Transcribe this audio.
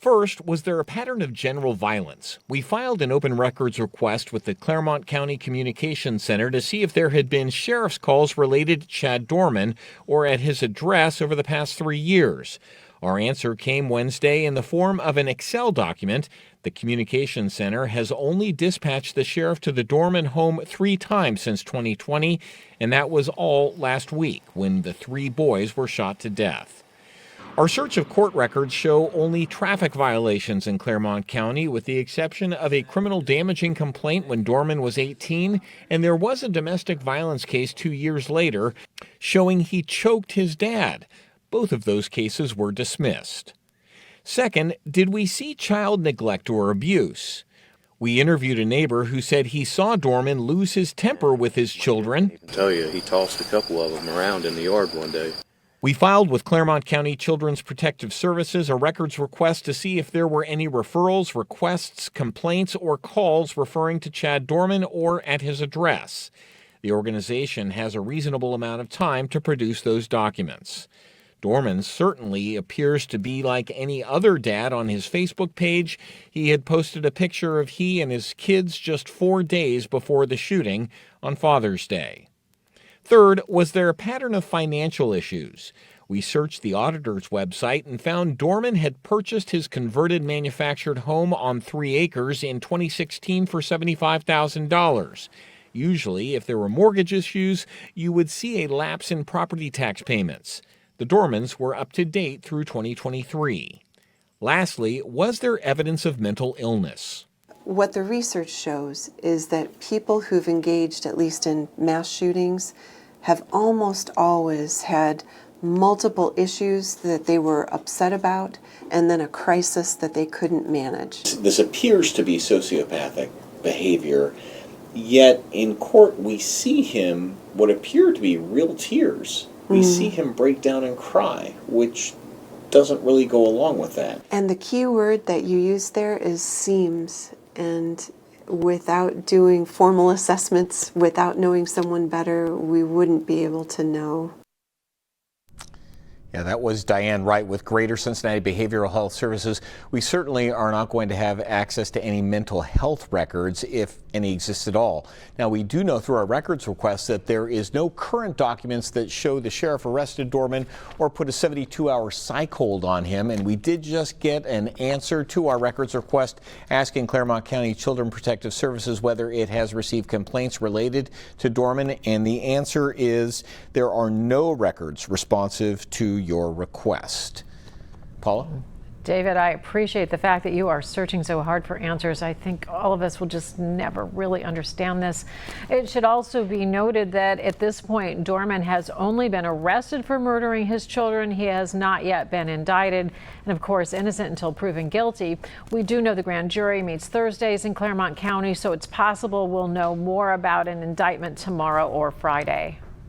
First, was there a pattern of general violence? We filed an open records request with the Claremont County Communications Center to see if there had been sheriff's calls related to Chad Doerman or at his address over the past 3 years. Our answer came Wednesday in the form of an Excel document. The Communications Center has only dispatched the sheriff to the Doerman home 3 times since 2020, and that was all last week when the 3 boys were shot to death. Our search of court records show only traffic violations in Claremont County, with the exception of a criminal damaging complaint when Doerman was 18, and there was a domestic violence case 2 years later showing he choked his dad. Both of those cases were dismissed. Second, did we see child neglect or abuse? We interviewed a neighbor who said he saw Doerman lose his temper with his children. I can tell you, he tossed a couple of them around in the yard one day. We filed with Claremont County Children's Protective Services a records request to see if there were any referrals, requests, complaints, or calls referring to Chad Doerman or at his address. The organization has a reasonable amount of time to produce those documents. Doerman certainly appears to be like any other dad on his Facebook page. He had posted a picture of he and his kids just 4 days before the shooting on Father's Day. Third, was there a pattern of financial issues? We searched the auditor's website and found Doerman had purchased his converted manufactured home on 3 acres in 2016 for $75,000. Usually, if there were mortgage issues, you would see a lapse in property tax payments. The Doermans were up to date through 2023. Lastly, was there evidence of mental illness? What the research shows is that people who've engaged, at least in mass shootings, have almost always had multiple issues that they were upset about and then a crisis that they couldn't manage. This appears to be sociopathic behavior, yet in court we see him what appear to be real tears. We see him break down and cry, which doesn't really go along with that. And the key word that you use there is seems. And without doing formal assessments, without knowing someone better, we wouldn't be able to know. Yeah, that was Diane Wright with Greater Cincinnati Behavioral Health Services. We certainly are not going to have access to any mental health records, if any exist at all. Now, we do know through our records request that there is no current documents that show the sheriff arrested Doerman or put a 72-hour psych hold on him. And we did just get an answer to our records request asking Claremont County Children's Protective Services whether it has received complaints related to Doerman. And the answer is there are no records responsive to your request. Paula? David, I appreciate the fact that you are searching so hard for answers. I think all of us will just never really understand this. It should also be noted that at this point, Doerman has only been arrested for murdering his children. He has not yet been indicted, and of course, innocent until proven guilty. We do know the grand jury meets Thursdays in Claremont County, so it's possible we'll know more about an indictment tomorrow or Friday.